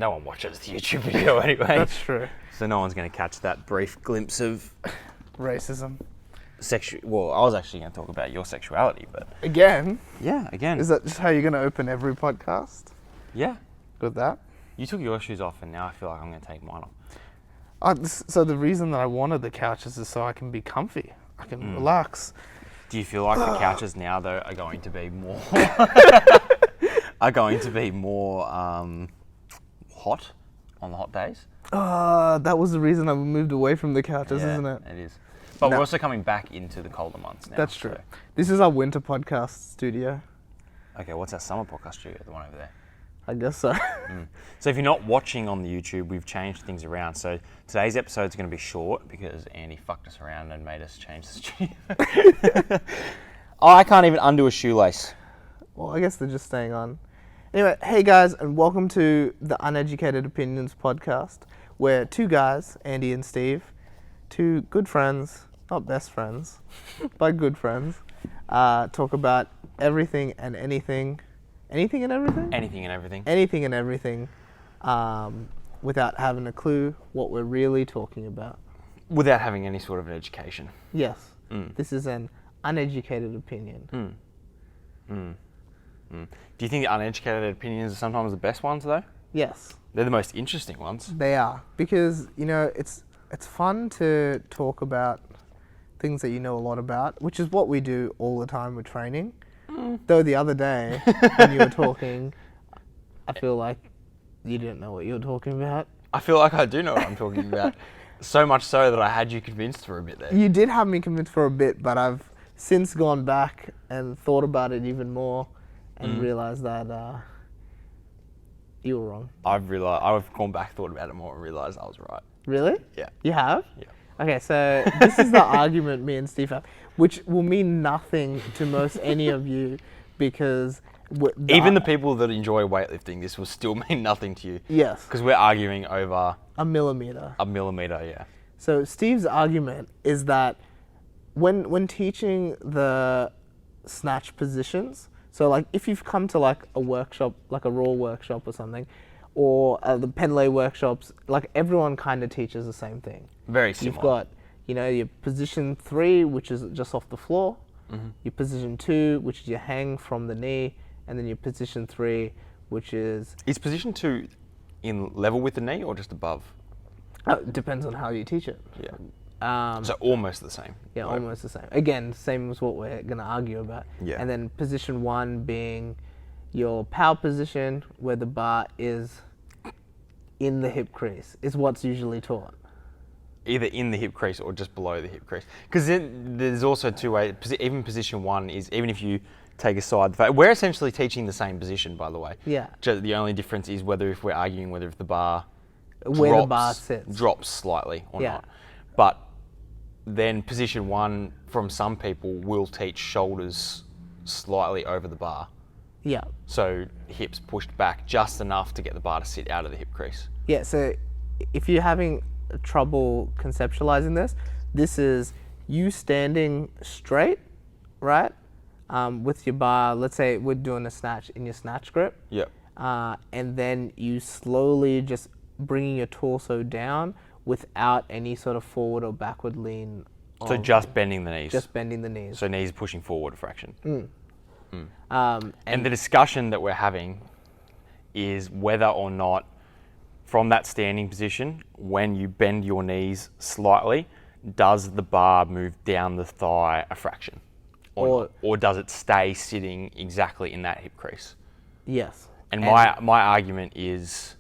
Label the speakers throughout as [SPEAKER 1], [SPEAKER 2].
[SPEAKER 1] no one watches the YouTube video anyway.
[SPEAKER 2] That's true.
[SPEAKER 1] So no one's going to catch that brief glimpse of
[SPEAKER 2] Racism.
[SPEAKER 1] Well, I was actually going to talk about your sexuality, but...
[SPEAKER 2] Again?
[SPEAKER 1] Yeah, again.
[SPEAKER 2] Is that just how you're going to open every podcast?
[SPEAKER 1] Yeah.
[SPEAKER 2] With that?
[SPEAKER 1] You took your shoes off and now I feel like I'm going to take mine off.
[SPEAKER 2] So the reason that I wanted the couches is so I can be comfy. I can relax.
[SPEAKER 1] Do you feel like the couches now, though, are going to be more... hot on the hot days?
[SPEAKER 2] That was the reason I moved away from the couches, isn't it?
[SPEAKER 1] It is. But we're also coming back into the colder months now.
[SPEAKER 2] That's true.
[SPEAKER 1] So.
[SPEAKER 2] This is our winter podcast studio.
[SPEAKER 1] Okay, what's our summer podcast studio, the one over there?
[SPEAKER 2] I guess so.
[SPEAKER 1] So if you're not watching on the YouTube, we've changed things around. So today's episode is going to be short because Andy fucked us around and made us change the studio. I can't even undo a shoelace.
[SPEAKER 2] Well, I guess they're just staying on. Anyway, hey guys, and welcome to the Uneducated Opinions podcast, where two guys, Andy and Steve, two good friends, not best friends, but good friends, talk about everything and anything. Anything and everything?
[SPEAKER 1] Anything and everything.
[SPEAKER 2] Anything and everything, without having a clue what we're really talking about.
[SPEAKER 1] Without having any sort of an education.
[SPEAKER 2] Yes. This is an uneducated opinion.
[SPEAKER 1] Do you think the uneducated opinions are sometimes the best ones, though?
[SPEAKER 2] Yes.
[SPEAKER 1] They're the most interesting ones.
[SPEAKER 2] They are. Because, it's fun to talk about things that you know a lot about, which is what we do all the time with training. Though the other day, when you were talking, I feel like you didn't know what you were talking about.
[SPEAKER 1] I feel like I do know what I'm talking about. So much so that I had you convinced for a bit there.
[SPEAKER 2] You did have me convinced for a bit, but I've since gone back and thought about it even more and realised that you were wrong.
[SPEAKER 1] I've gone back, thought about it more and realised I was right.
[SPEAKER 2] Really?
[SPEAKER 1] Yeah.
[SPEAKER 2] You have?
[SPEAKER 1] Yeah.
[SPEAKER 2] Okay, so this is the argument me and Steve have, which will mean nothing to most any of you because...
[SPEAKER 1] Even the people that enjoy weightlifting, this will still mean nothing to you.
[SPEAKER 2] Yes.
[SPEAKER 1] Because we're arguing over...
[SPEAKER 2] A millimetre.
[SPEAKER 1] A millimetre, yeah.
[SPEAKER 2] So Steve's argument is that when teaching the snatch positions, so like if you've come to like a workshop, like a raw workshop or something, or the Penlay workshops, like everyone kind of teaches the same thing.
[SPEAKER 1] Very similar.
[SPEAKER 2] You've got, your position 3, which is just off the floor, your position 2, which is your hang from the knee, and then your position 3, which is...
[SPEAKER 1] Is position 2 in level with the knee or just above?
[SPEAKER 2] It depends on how you teach it.
[SPEAKER 1] Yeah. So almost the same.
[SPEAKER 2] Yeah,
[SPEAKER 1] right?
[SPEAKER 2] almost the same. Again, same as what we're going to argue about.
[SPEAKER 1] Yeah.
[SPEAKER 2] And then position 1 being your power position, where the bar is in the hip crease, is what's usually taught.
[SPEAKER 1] Either in the hip crease or just below the hip crease. Because there's also two ways. Even position 1 is, even if you take aside the fact, we're essentially teaching the same position, by the way.
[SPEAKER 2] Yeah.
[SPEAKER 1] The only difference is if we're arguing whether if the bar
[SPEAKER 2] where the bar sits.
[SPEAKER 1] Drops slightly or not. But then position 1 from some people will teach shoulders slightly over the bar.
[SPEAKER 2] Yeah.
[SPEAKER 1] So hips pushed back just enough to get the bar to sit out of the hip crease.
[SPEAKER 2] Yeah, so if you're having trouble conceptualizing this is you standing straight, right? With your bar, let's say we're doing a snatch in your snatch grip.
[SPEAKER 1] Yep.
[SPEAKER 2] And then you slowly just bringing your torso down without any sort of forward or backward lean.
[SPEAKER 1] So just bending the knees.
[SPEAKER 2] Just bending the knees.
[SPEAKER 1] So knees pushing forward a fraction.
[SPEAKER 2] And
[SPEAKER 1] the discussion that we're having is whether or not from that standing position, when you bend your knees slightly, does the bar move down the thigh a fraction? Or does it stay sitting exactly in that hip crease?
[SPEAKER 2] Yes.
[SPEAKER 1] And my argument is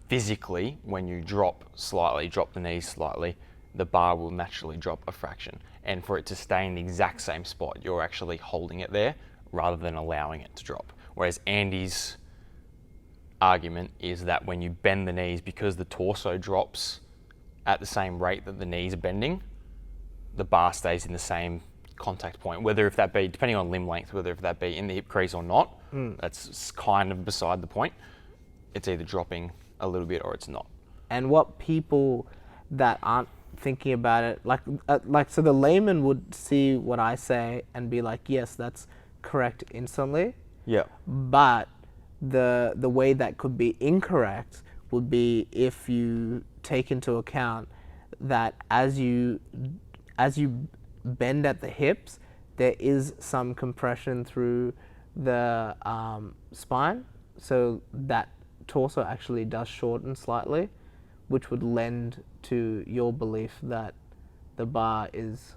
[SPEAKER 1] physically, when you drop the knees slightly, the bar will naturally drop a fraction. And for it to stay in the exact same spot, you're actually holding it there rather than allowing it to drop. Whereas Andy's argument is that when you bend the knees, because the torso drops at the same rate that the knees are bending, the bar stays in the same contact point, whether if that be, depending on limb length, whether if that be in the hip crease or not, that's kind of beside the point. It's either dropping a little bit or it's not.
[SPEAKER 2] And what people that aren't thinking about it, so the layman would see what I say and be like, yes, that's correct instantly.
[SPEAKER 1] Yeah.
[SPEAKER 2] But the way that could be incorrect would be if you take into account that as you bend at the hips, there is some compression through the spine, so that torso actually does shorten slightly, which would lend to your belief that the bar is,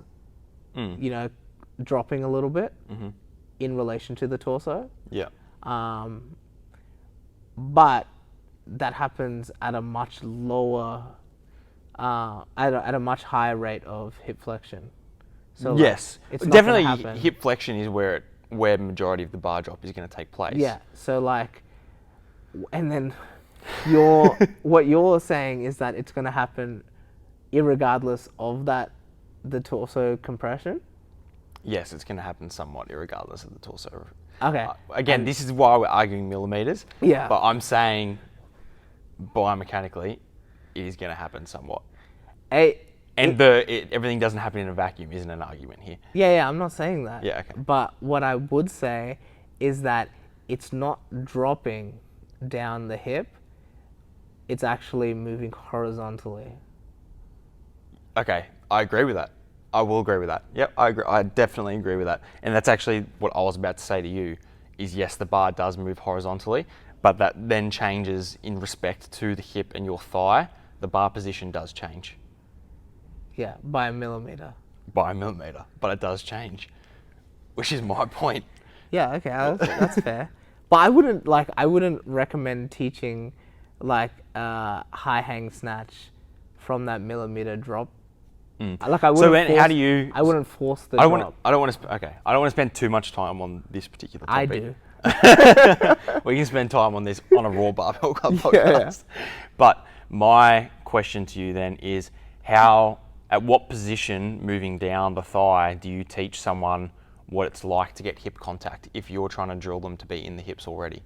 [SPEAKER 2] dropping a little bit in relation to the torso.
[SPEAKER 1] Yeah.
[SPEAKER 2] But that happens at a much lower, at a much higher rate of hip flexion. So
[SPEAKER 1] Yes.
[SPEAKER 2] it's not gonna
[SPEAKER 1] Definitely
[SPEAKER 2] happen.
[SPEAKER 1] hip flexion is where majority of the bar drop is going to take place.
[SPEAKER 2] Yeah. So and then what you're saying is that it's going to happen irregardless of the torso compression.
[SPEAKER 1] Yes, it's going to happen somewhat irregardless of the torso.
[SPEAKER 2] Okay.
[SPEAKER 1] Again, this is why we're arguing millimeters.
[SPEAKER 2] Yeah.
[SPEAKER 1] But I'm saying biomechanically, it is going to happen somewhat. Everything doesn't happen in a vacuum isn't an argument here.
[SPEAKER 2] Yeah, I'm not saying that.
[SPEAKER 1] Yeah, okay.
[SPEAKER 2] But what I would say is that it's not dropping down the hip. It's actually moving horizontally.
[SPEAKER 1] Okay, I agree with that. I will agree with that. Yep, I agree. I definitely agree with that. And that's actually what I was about to say to you, is yes, the bar does move horizontally, but that then changes in respect to the hip and your thigh. The bar position does change.
[SPEAKER 2] Yeah, by a millimeter.
[SPEAKER 1] By a millimeter, but it does change, which is my point.
[SPEAKER 2] Yeah, okay, that's fair. But I wouldn't recommend teaching high hang snatch from that millimeter drop. Like I wouldn't.
[SPEAKER 1] So how do you?
[SPEAKER 2] I wouldn't force the drop.
[SPEAKER 1] I don't want to spend too much time on this particular topic.
[SPEAKER 2] I do.
[SPEAKER 1] We can spend time on this on a Raw Barbell Club podcast. Yeah. But my question to you then is at what position moving down the thigh do you teach someone what it's like to get hip contact if you're trying to drill them to be in the hips already?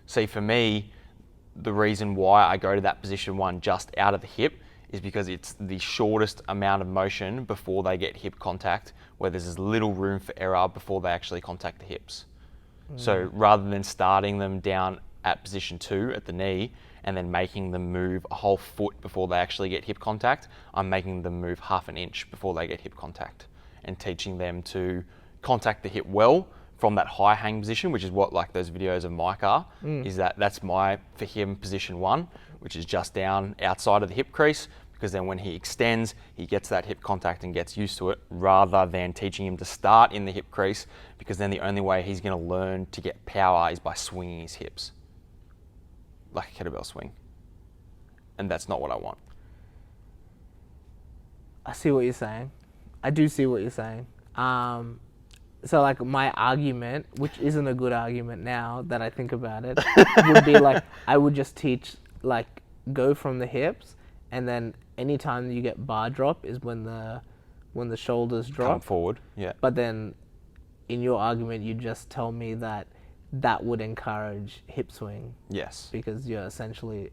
[SPEAKER 1] See, for me, the reason why I go to that position one just out of the hip is because it's the shortest amount of motion before they get hip contact, where there's as little room for error before they actually contact the hips. So rather than starting them down at position 2 at the knee and then making them move a whole foot before they actually get hip contact, I'm making them move half an inch before they get hip contact and teaching them to contact the hip well from that high hang position, which is what like those videos of Mike are, is that's for him position 1, which is just down outside of the hip crease, because then when he extends, he gets that hip contact and gets used to it, rather than teaching him to start in the hip crease, because then the only way he's going to learn to get power is by swinging his hips, like a kettlebell swing. And that's not what I want.
[SPEAKER 2] I see what you're saying. I do see what you're saying. So like my argument, which isn't a good argument now that I think about it, would be like I would just teach go from the hips, and then anytime you get bar drop is when the shoulders drop.
[SPEAKER 1] Come forward, yeah.
[SPEAKER 2] But then in your argument, you just tell me that would encourage hip swing.
[SPEAKER 1] Yes.
[SPEAKER 2] Because you're essentially,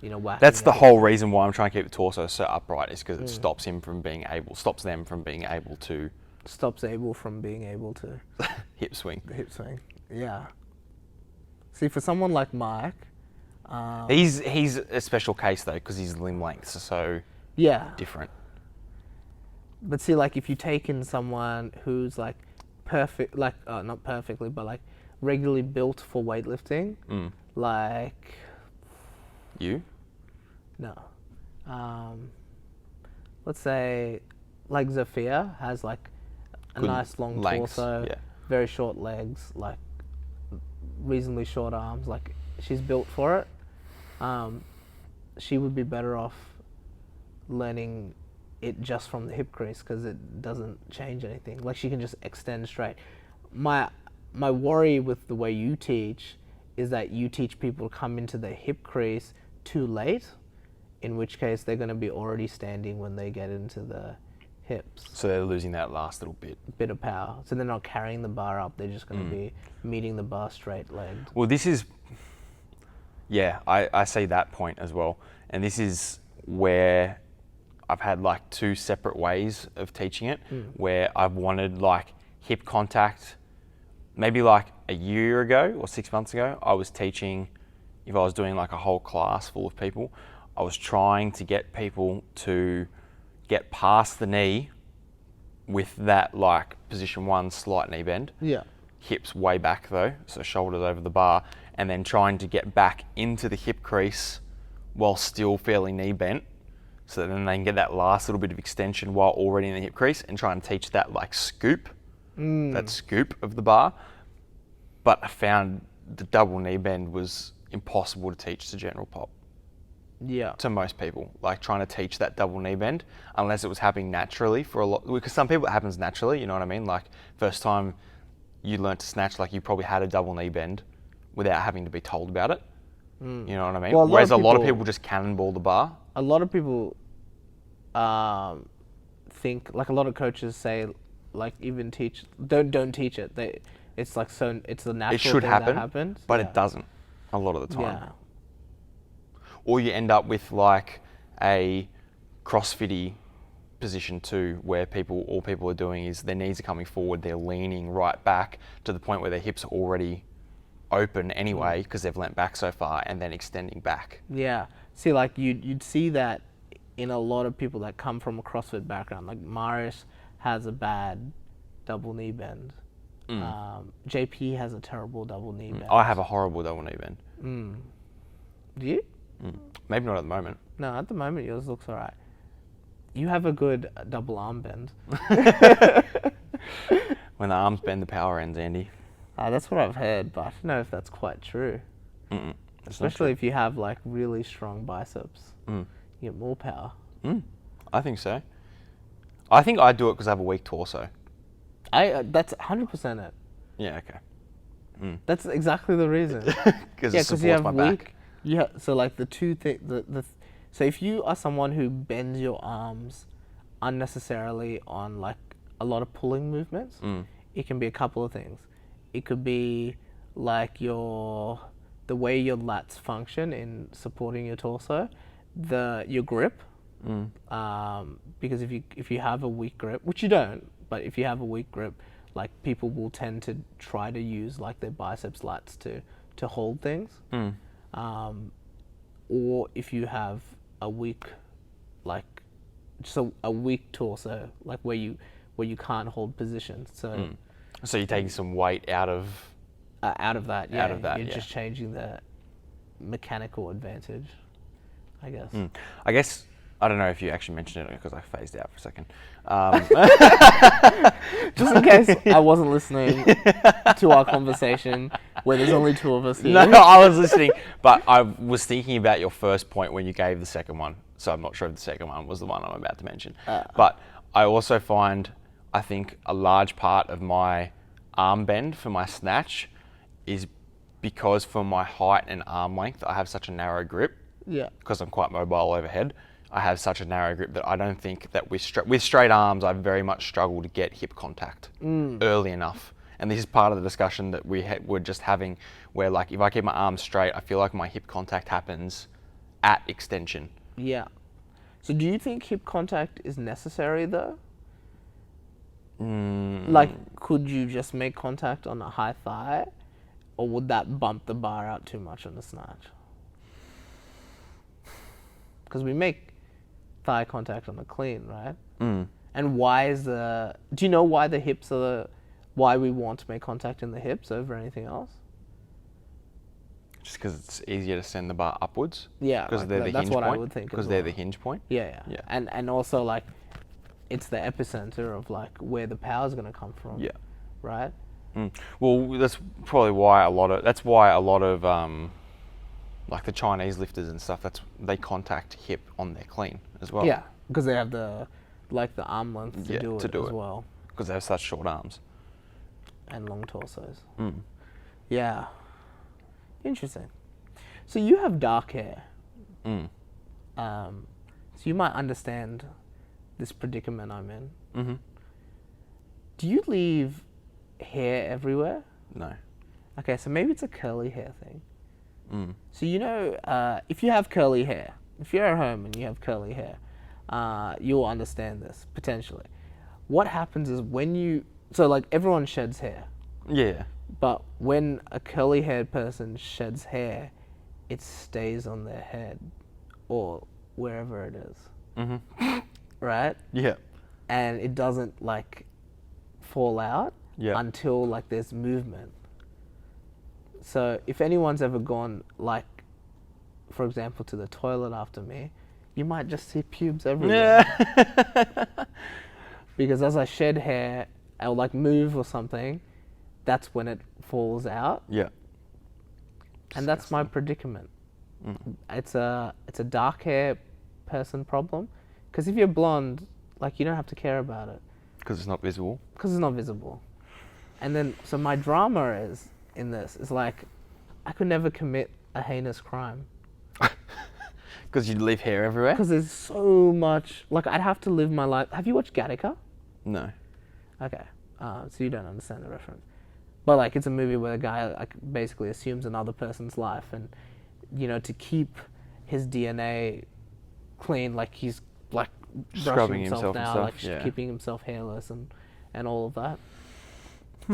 [SPEAKER 2] whacking.
[SPEAKER 1] That's the whole reason why I'm trying to keep the torso so upright, is because it stops them from being able to hip swing.
[SPEAKER 2] Hip swing. Yeah. See, for someone like Mike,
[SPEAKER 1] he's a special case though, because his limb lengths are so different.
[SPEAKER 2] But see, if you take in someone who's perfect, not perfectly, but regularly built for weightlifting,
[SPEAKER 1] you?
[SPEAKER 2] No. Let's say Zafia has a nice long
[SPEAKER 1] lengths,
[SPEAKER 2] torso, very short legs, reasonably short arms, she's built for it. She would be better off learning it just from the hip crease, because it doesn't change anything. She can just extend straight. My worry with the way you teach is that you teach people to come into the hip crease too late, in which case they're going to be already standing when they get into the hips.
[SPEAKER 1] So they're losing that last little bit
[SPEAKER 2] of power. So they're not carrying the bar up, they're just going to be meeting the bar straight legged.
[SPEAKER 1] Well, this is, I see that point as well. And this is where I've had two separate ways of teaching it, where I've wanted hip contact maybe like a year ago or 6 months ago, I was teaching, if I was doing like a whole class full of people, I was trying to get people to get past the knee with that like position 1 slight knee bend.
[SPEAKER 2] Yeah.
[SPEAKER 1] Hips way back though, so shoulders over the bar, and then trying to get back into the hip crease while still fairly knee bent, so that then they can get that last little bit of extension while already in the hip crease, and try and teach that like scoop, that scoop of the bar. But I found the double knee bend was impossible to teach to general pop.
[SPEAKER 2] Yeah.
[SPEAKER 1] To most people, like trying to teach that double knee bend, unless it was happening naturally for a lot, because some people it happens naturally, you know what I mean? Like first time you learnt to snatch, like you probably had a double knee bend without having to be told about it. You know what I mean?
[SPEAKER 2] Well,
[SPEAKER 1] Whereas a lot of people just cannonball the bar.
[SPEAKER 2] A lot of people think, like a lot of coaches say, like even teach, don't teach it. It's like so, it's the natural
[SPEAKER 1] It should
[SPEAKER 2] thing
[SPEAKER 1] happen,
[SPEAKER 2] that happens.
[SPEAKER 1] but it doesn't a lot of the time.
[SPEAKER 2] Yeah.
[SPEAKER 1] Or you end up with like a CrossFitty position 2, where all people are doing is their knees are coming forward, they're leaning right back to the point where their hips are already open anyway because they've leant back so far, and then extending back.
[SPEAKER 2] Yeah. See, like you'd see that in a lot of people that come from a CrossFit background. Like Marius has a bad double knee bend. JP has a terrible double knee bend.
[SPEAKER 1] I have a horrible double knee bend.
[SPEAKER 2] Do you?
[SPEAKER 1] Maybe not at the moment.
[SPEAKER 2] No, at the moment yours looks alright. You have a good double arm bend.
[SPEAKER 1] When the arms bend, the power ends, Andy.
[SPEAKER 2] That's what I've heard, but I don't know if that's quite true. Especially if you have like really strong biceps, you get more power.
[SPEAKER 1] I think so. I think I do it because I have a weak torso.
[SPEAKER 2] That's 100% it.
[SPEAKER 1] Yeah, okay.
[SPEAKER 2] That's exactly the reason.
[SPEAKER 1] Because it supports my back.
[SPEAKER 2] Yeah, so like the two things, so if you are someone who bends your arms unnecessarily on like a lot of pulling movements, it can be a couple of things. It could be like the way your lats function in supporting your torso, your grip, because if you have a weak grip, which you don't, but if you have a weak grip, like people will tend to try to use like their biceps lats to hold things. Or if you have a weak, like just a weak torso, like where you can't hold position. So
[SPEAKER 1] So you're taking some weight out of
[SPEAKER 2] that. Yeah,
[SPEAKER 1] out of that,
[SPEAKER 2] you're just changing the mechanical advantage, I guess.
[SPEAKER 1] I guess I don't know if you actually mentioned it because I phased out for a second.
[SPEAKER 2] Just in case I wasn't listening to our conversation where there's only two of us here.
[SPEAKER 1] No, I was listening, but I was thinking about your first point when you gave the second one. So I'm not sure if the second one was the one I'm about to mention. But I also find, I think a large part of my arm bend for my snatch is because for my height and arm length, I have such a narrow grip.
[SPEAKER 2] Yeah.
[SPEAKER 1] Because I'm quite mobile overhead. I have such a narrow grip that I don't think that with straight arms, I very much struggle to get hip contact early enough. And this is part of the discussion that we're just having, where like if I keep my arms straight, I feel like my hip contact happens at extension.
[SPEAKER 2] Yeah. So do you think hip contact is necessary though? Like, could you just make contact on a high thigh, or would that bump the bar out too much on the snatch? Because we make thigh contact on the clean, right? And do you know why the hips why we want to make contact in the hips over anything else?
[SPEAKER 1] Just because it's easier to send the bar upwards?
[SPEAKER 2] Yeah.
[SPEAKER 1] Because
[SPEAKER 2] like
[SPEAKER 1] they're the
[SPEAKER 2] that's
[SPEAKER 1] hinge
[SPEAKER 2] what
[SPEAKER 1] point?
[SPEAKER 2] I would think.
[SPEAKER 1] Because they're the hinge point?
[SPEAKER 2] Yeah. And also like, it's the epicenter of like where the power's going to come from.
[SPEAKER 1] Yeah.
[SPEAKER 2] Right?
[SPEAKER 1] Well, that's probably why a lot of like the Chinese lifters and stuff, they contact hip on their clean as well.
[SPEAKER 2] Yeah, because they have the arm length to do it as well.
[SPEAKER 1] Because they have such short arms.
[SPEAKER 2] And long torsos. Yeah. Interesting. So you have dark hair. So you might understand this predicament I'm in. Do you leave hair everywhere?
[SPEAKER 1] No.
[SPEAKER 2] Okay, so maybe it's a curly hair thing. So if you have curly hair, if you're at home and you have curly hair, you'll understand this, potentially. What happens is so like everyone sheds hair.
[SPEAKER 1] Yeah.
[SPEAKER 2] But when a curly-haired person sheds hair, it stays on their head or wherever it is,
[SPEAKER 1] Mm-hmm.
[SPEAKER 2] right?
[SPEAKER 1] Yeah.
[SPEAKER 2] And it doesn't like fall out
[SPEAKER 1] Yeah.
[SPEAKER 2] until like there's movement. So if anyone's ever gone like, for example, to the toilet after me, you might just see pubes everywhere.
[SPEAKER 1] Yeah.
[SPEAKER 2] Because as I shed hair, I'll like move or something, that's when it falls out.
[SPEAKER 1] Yeah.
[SPEAKER 2] And that's my predicament. It's a dark hair person problem. Because if you're blonde, like you don't have to care about it.
[SPEAKER 1] Because it's not visible.
[SPEAKER 2] Because it's not visible. And then, so my drama is, in this, is like, I could never commit a heinous crime.
[SPEAKER 1] Because you'd leave hair everywhere?
[SPEAKER 2] Because there's so much, like I'd have to live my life. Have you watched Gattaca?
[SPEAKER 1] No.
[SPEAKER 2] Okay, so you don't understand the reference. But like, it's a movie where a guy like basically assumes another person's life, and you know, to keep his DNA clean, like he's like brushing himself
[SPEAKER 1] and
[SPEAKER 2] now,
[SPEAKER 1] stuff,
[SPEAKER 2] like
[SPEAKER 1] yeah.
[SPEAKER 2] keeping himself hairless and all of that.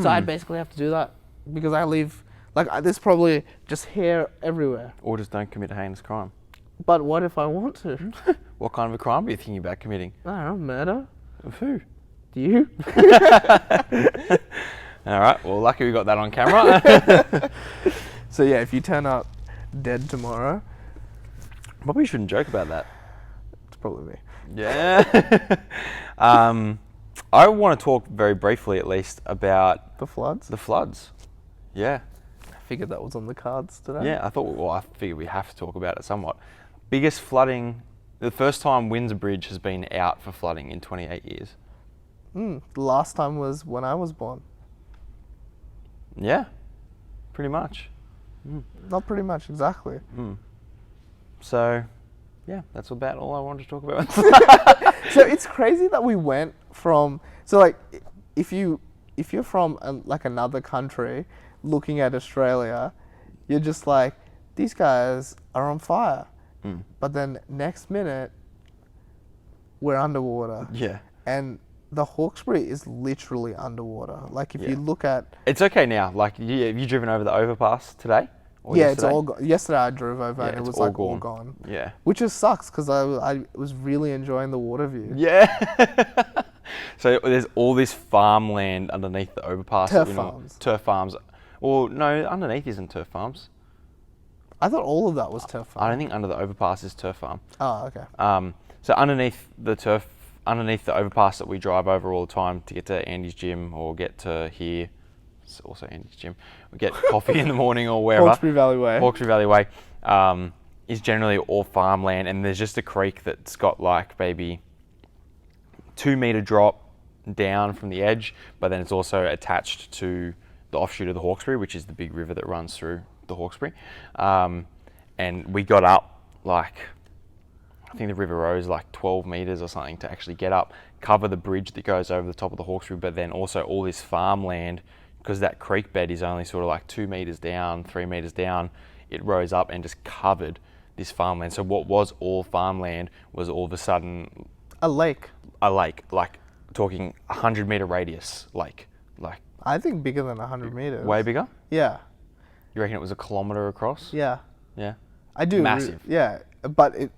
[SPEAKER 2] So I'd basically have to do that because I leave like there's probably just hair everywhere.
[SPEAKER 1] Or just don't commit a heinous crime.
[SPEAKER 2] But what if I want to?
[SPEAKER 1] What kind of a crime are you thinking about committing?
[SPEAKER 2] I don't know, murder.
[SPEAKER 1] Of who?
[SPEAKER 2] Do you?
[SPEAKER 1] All right. Well, lucky we got that on camera.
[SPEAKER 2] So yeah, if you turn up dead tomorrow,
[SPEAKER 1] Probably shouldn't joke about that.
[SPEAKER 2] it's probably me.
[SPEAKER 1] Yeah. I want to talk very briefly, at least, about
[SPEAKER 2] The floods?
[SPEAKER 1] the floods. Yeah.
[SPEAKER 2] I figured that was on the cards today.
[SPEAKER 1] Yeah. I figured we have to talk about it somewhat. Biggest flooding. The first time Windsor Bridge has been out for flooding in 28 years.
[SPEAKER 2] The last time was when I was born.
[SPEAKER 1] Yeah. Pretty much.
[SPEAKER 2] Not pretty much, exactly.
[SPEAKER 1] So, yeah, that's about all I wanted to talk about.
[SPEAKER 2] So it's crazy that we went from, so like if you're from like another country looking at Australia, you're just like, these guys are on fire. But then next minute we're underwater.
[SPEAKER 1] Yeah.
[SPEAKER 2] And the Hawkesbury is literally underwater. Like if
[SPEAKER 1] Yeah.
[SPEAKER 2] you look at,
[SPEAKER 1] It's okay now. Like, have you driven over the overpass today? Or
[SPEAKER 2] yeah,
[SPEAKER 1] yesterday?
[SPEAKER 2] it's all gone. Yesterday I drove over
[SPEAKER 1] Yeah,
[SPEAKER 2] and it
[SPEAKER 1] it's
[SPEAKER 2] was
[SPEAKER 1] all
[SPEAKER 2] like all
[SPEAKER 1] gone.
[SPEAKER 2] gone.
[SPEAKER 1] Yeah.
[SPEAKER 2] Which just sucks because I was really enjoying the water view.
[SPEAKER 1] Yeah. So there's all this farmland underneath the overpass.
[SPEAKER 2] Turf farms.
[SPEAKER 1] Turf farms. Well, no, underneath isn't turf farms.
[SPEAKER 2] I thought all of that was turf farm.
[SPEAKER 1] I don't think under the overpass is turf farm.
[SPEAKER 2] Oh, okay.
[SPEAKER 1] So underneath the overpass that we drive over all the time to get to Andy's gym or get to here, it's also Andy's gym, we get coffee in the morning or wherever.
[SPEAKER 2] Hawkesbury Valley Way.
[SPEAKER 1] Hawkesbury Valley Way is generally all farmland, and there's just a creek that's got like maybe 2 meter drop down from the edge, but then it's also attached to the offshoot of the Hawkesbury, which is the big river that runs through the Hawkesbury. And we got up like, I think the river rose like 12 meters or something to actually get up, cover the bridge that goes over the top of the Hawkesbury, but then also all this farmland, because that creek bed is only sort of like 2 meters down, 3 meters down, it rose up and just covered this farmland. So what was all farmland was all of a sudden
[SPEAKER 2] A lake.
[SPEAKER 1] a lake, like talking 100 meter radius lake, like
[SPEAKER 2] I think bigger than 100 meters.
[SPEAKER 1] way bigger.
[SPEAKER 2] Yeah.
[SPEAKER 1] You reckon it was a kilometer across?
[SPEAKER 2] Yeah.
[SPEAKER 1] Yeah.
[SPEAKER 2] I do.
[SPEAKER 1] Massive.
[SPEAKER 2] Yeah. But it,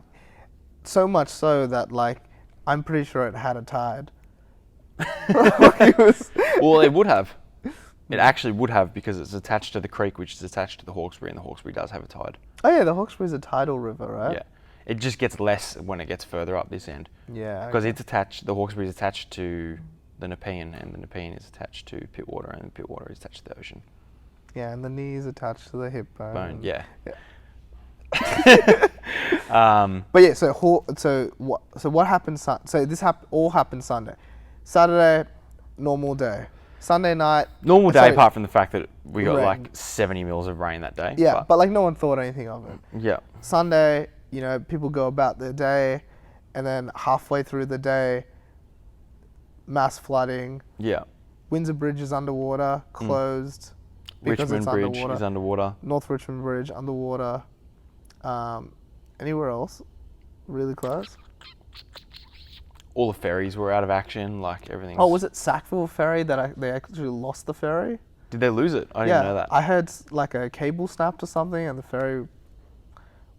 [SPEAKER 2] so much so that like, I'm pretty sure it had a tide. It was,
[SPEAKER 1] Well, it would have. It actually would have, because it's attached to the creek, which is attached to the Hawkesbury, and the Hawkesbury does have a tide.
[SPEAKER 2] oh yeah, the Hawkesbury's a tidal river, right?
[SPEAKER 1] Yeah. It just gets less when it gets further up this end.
[SPEAKER 2] Yeah.
[SPEAKER 1] Because it's attached, the Hawkesbury is attached to the Nepean, and the Nepean is attached to Pittwater, and the Pittwater is attached to the ocean.
[SPEAKER 2] Yeah, and the knee is attached to the hip bone.
[SPEAKER 1] Bone, yeah.
[SPEAKER 2] But yeah, so what happened? So this all happened Sunday. Saturday, normal day. Sunday night.
[SPEAKER 1] Normal day,
[SPEAKER 2] sorry,
[SPEAKER 1] apart from the fact that we got
[SPEAKER 2] rain.
[SPEAKER 1] like 70 mils of rain that day.
[SPEAKER 2] Yeah, but like no one thought anything of it.
[SPEAKER 1] Yeah.
[SPEAKER 2] Sunday, you know, people go about their day, and then halfway through the day, mass flooding.
[SPEAKER 1] Yeah.
[SPEAKER 2] Windsor Bridge is underwater, closed. Because
[SPEAKER 1] Richmond
[SPEAKER 2] it's
[SPEAKER 1] Bridge
[SPEAKER 2] underwater.
[SPEAKER 1] is underwater.
[SPEAKER 2] North Richmond Bridge underwater. Anywhere else really close?
[SPEAKER 1] All the ferries were out of action, like everything.
[SPEAKER 2] Oh, was it Sackville Ferry that they actually lost the ferry?
[SPEAKER 1] Did they lose it? I didn't know that.
[SPEAKER 2] I heard like a cable snapped or something, and the ferry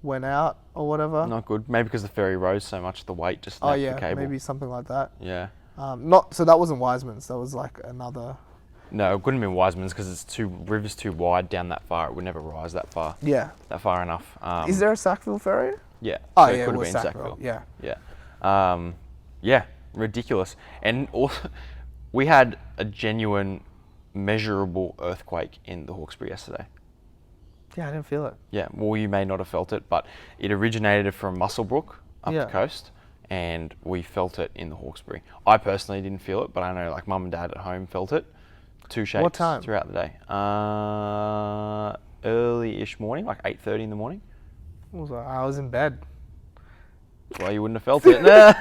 [SPEAKER 2] went out or whatever.
[SPEAKER 1] Not good. Maybe because the ferry rose so much, the weight just snapped the cable.
[SPEAKER 2] Maybe something like that.
[SPEAKER 1] Yeah.
[SPEAKER 2] So that wasn't Wiseman's. That was like another.
[SPEAKER 1] No, it couldn't have been Wiseman's because river's too wide down that far. It would never rise that far.
[SPEAKER 2] Yeah.
[SPEAKER 1] That far enough.
[SPEAKER 2] Is there a Sackville ferry?
[SPEAKER 1] Yeah.
[SPEAKER 2] Oh
[SPEAKER 1] so
[SPEAKER 2] yeah,
[SPEAKER 1] it could
[SPEAKER 2] it
[SPEAKER 1] have
[SPEAKER 2] was
[SPEAKER 1] been
[SPEAKER 2] Sackville.
[SPEAKER 1] Sackville.
[SPEAKER 2] Yeah.
[SPEAKER 1] Yeah. Ridiculous. And also, we had a genuine, measurable earthquake in the Hawkesbury yesterday.
[SPEAKER 2] Yeah, I didn't feel it.
[SPEAKER 1] Yeah, well, you may not have felt it, but it originated from Musselbrook up the coast, and we felt it in the Hawkesbury. I personally didn't feel it, but I know like mum and dad at home felt it. 2 shakes
[SPEAKER 2] What time?
[SPEAKER 1] throughout the day. Early-ish morning, like 8:30 in the morning.
[SPEAKER 2] I was in bed.
[SPEAKER 1] Well, you wouldn't have felt it.
[SPEAKER 2] No,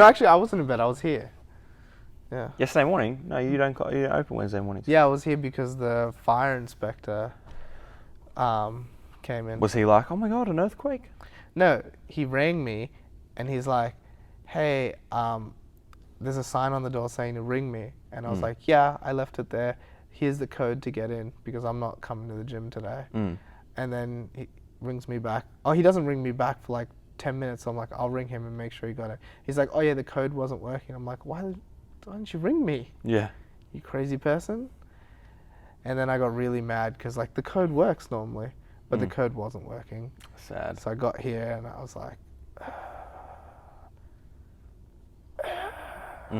[SPEAKER 2] actually, I wasn't in bed. I was here. Yeah.
[SPEAKER 1] Yesterday morning? No, you don't open Wednesday mornings.
[SPEAKER 2] Yeah, I was here because the fire inspector came in.
[SPEAKER 1] Was he like, oh my God, an earthquake?
[SPEAKER 2] No, he rang me, and he's like, hey, there's a sign on the door saying to ring me. And I was like, yeah, I left it there. Here's the code to get in because I'm not coming to the gym today. And then he rings me back. Oh, he doesn't ring me back for like 10 minutes. So I'm like, I'll ring him and make sure he got it. He's like, oh yeah, the code wasn't working. I'm like, why didn't you ring me?
[SPEAKER 1] Yeah.
[SPEAKER 2] You crazy person. And then I got really mad because like the code works normally, but the code wasn't working.
[SPEAKER 1] Sad.
[SPEAKER 2] So I got here and I was like,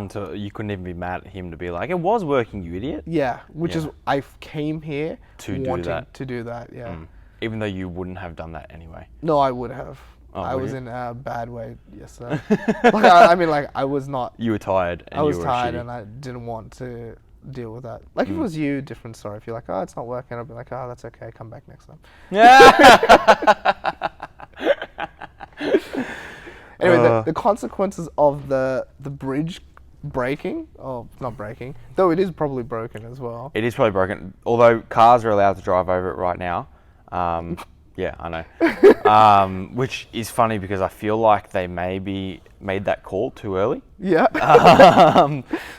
[SPEAKER 1] So you couldn't even be mad at him to be like, it was working, you idiot.
[SPEAKER 2] yeah, which is, I came here wanting to do that, yeah.
[SPEAKER 1] Even though you wouldn't have done that anyway.
[SPEAKER 2] No, I would have.
[SPEAKER 1] Oh,
[SPEAKER 2] I
[SPEAKER 1] would
[SPEAKER 2] was
[SPEAKER 1] you?
[SPEAKER 2] in a bad way yesterday. Like, I mean, like, I was not.
[SPEAKER 1] You were tired. And
[SPEAKER 2] I was
[SPEAKER 1] you were
[SPEAKER 2] tired
[SPEAKER 1] shitty.
[SPEAKER 2] and I didn't want to deal with that. Like, if it was you, different story. If you're like, oh, it's not working, I'd be like, oh, that's okay, come back next time. Anyway, the consequences of the bridge breaking, not breaking, though it is probably broken as well.
[SPEAKER 1] It is probably broken, although cars are allowed to drive over it right now. Yeah, I know. Which is funny because I feel like they maybe made that call too early.
[SPEAKER 2] Yeah.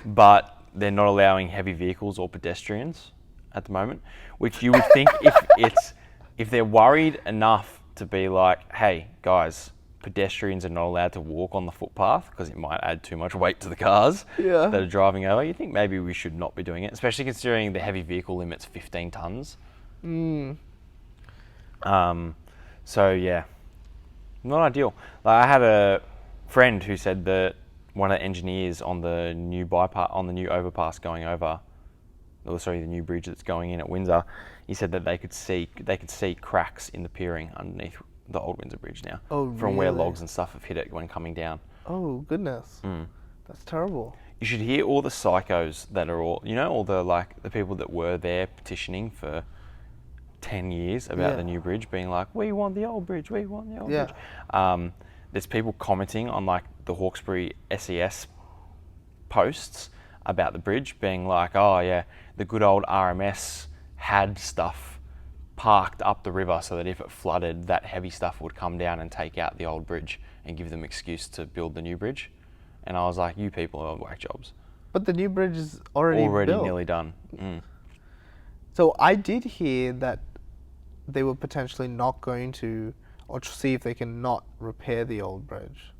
[SPEAKER 1] But they're not allowing heavy vehicles or pedestrians at the moment, which you would think if they're worried enough to be like, hey, guys, pedestrians are not allowed to walk on the footpath because it might add too much weight to the cars that are driving over. You think maybe we should not be doing it, especially considering the heavy vehicle limit's 15 tonnes. So yeah, not ideal. Like, I had a friend who said that one of the engineers on the new overpass going over, the new bridge that's going in at Windsor, he said that they could see cracks in the piering underneath the old Windsor Bridge now, from where logs and stuff have hit it when coming down.
[SPEAKER 2] Oh goodness, that's terrible.
[SPEAKER 1] You should hear all the psychos that are all the people that were there petitioning for 10 years about the new bridge, being like, we want the old bridge, we want the old bridge. There's people commenting on like the Hawkesbury SES posts about the bridge, being like, oh yeah, the good old RMS had stuff parked up the river so that if it flooded, that heavy stuff would come down and take out the old bridge and give them excuse to build the new bridge. And I was like, you people are whack jobs.
[SPEAKER 2] But the new bridge is already built.
[SPEAKER 1] Nearly done.
[SPEAKER 2] So I did hear that they were potentially not going to, or see if they can not repair the old bridge.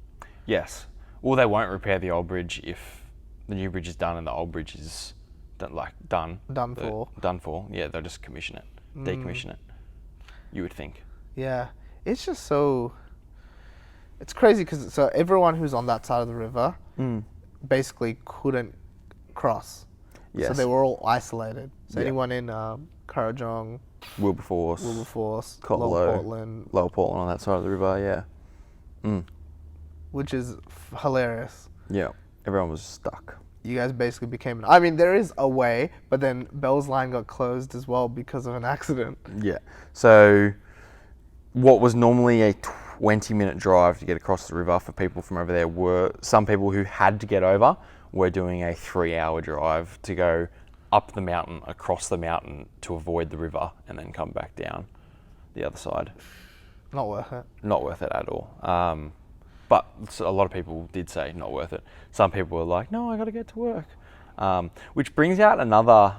[SPEAKER 1] Yes. Well, they won't repair the old bridge if the new bridge is done and the old bridge is done. Done for. Yeah, they'll just commission it, decommission it. You would think.
[SPEAKER 2] Yeah, it's just so. It's crazy because everyone who's on that side of the river basically couldn't cross.
[SPEAKER 1] Yes.
[SPEAKER 2] So they were all isolated. So
[SPEAKER 1] Yeah.
[SPEAKER 2] anyone in Currajong,
[SPEAKER 1] Wilberforce,
[SPEAKER 2] Lower
[SPEAKER 1] Portland on that side of the river, yeah.
[SPEAKER 2] Which is hilarious.
[SPEAKER 1] Yeah, everyone was stuck.
[SPEAKER 2] You guys basically became. I mean, there is a way, but then Bell's Line got closed as well because of an accident.
[SPEAKER 1] Yeah. So, what was normally a 20-minute drive to get across the river for people from over there were some people who had to get over were doing a 3-hour drive to go up the mountain, across the mountain to avoid the river, and then come back down the other side.
[SPEAKER 2] Not worth it.
[SPEAKER 1] Not worth it at all. But a lot of people did say not worth it. Some people were like, no, I got to get to work. Which brings out another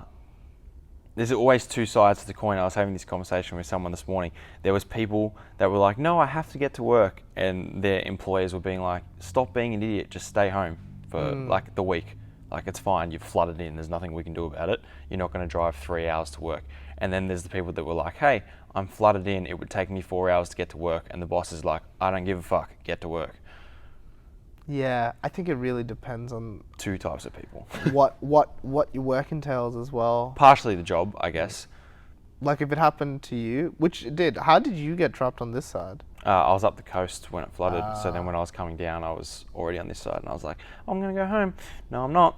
[SPEAKER 1] there's always two sides to the coin. I was having this conversation with someone this morning. There was people that were like, no, I have to get to work. And their employers were being like, stop being an idiot, just stay home for like the week. Like, it's fine, you've flooded in, there's nothing we can do about it. You're not going to drive 3 hours to work. And then there's the people that were like, hey, I'm flooded in, it would take me 4 hours to get to work. And the boss is like, I don't give a fuck, get to work.
[SPEAKER 2] Yeah, I think it really depends on
[SPEAKER 1] Two types of people.
[SPEAKER 2] what your work entails as well.
[SPEAKER 1] Partially the job, I guess.
[SPEAKER 2] Like if it happened to you, which it did. How did you get trapped on this side?
[SPEAKER 1] I was up the coast when it flooded, so then when I was coming down, I was already on this side, and I was like, I'm going to go home. No, I'm not.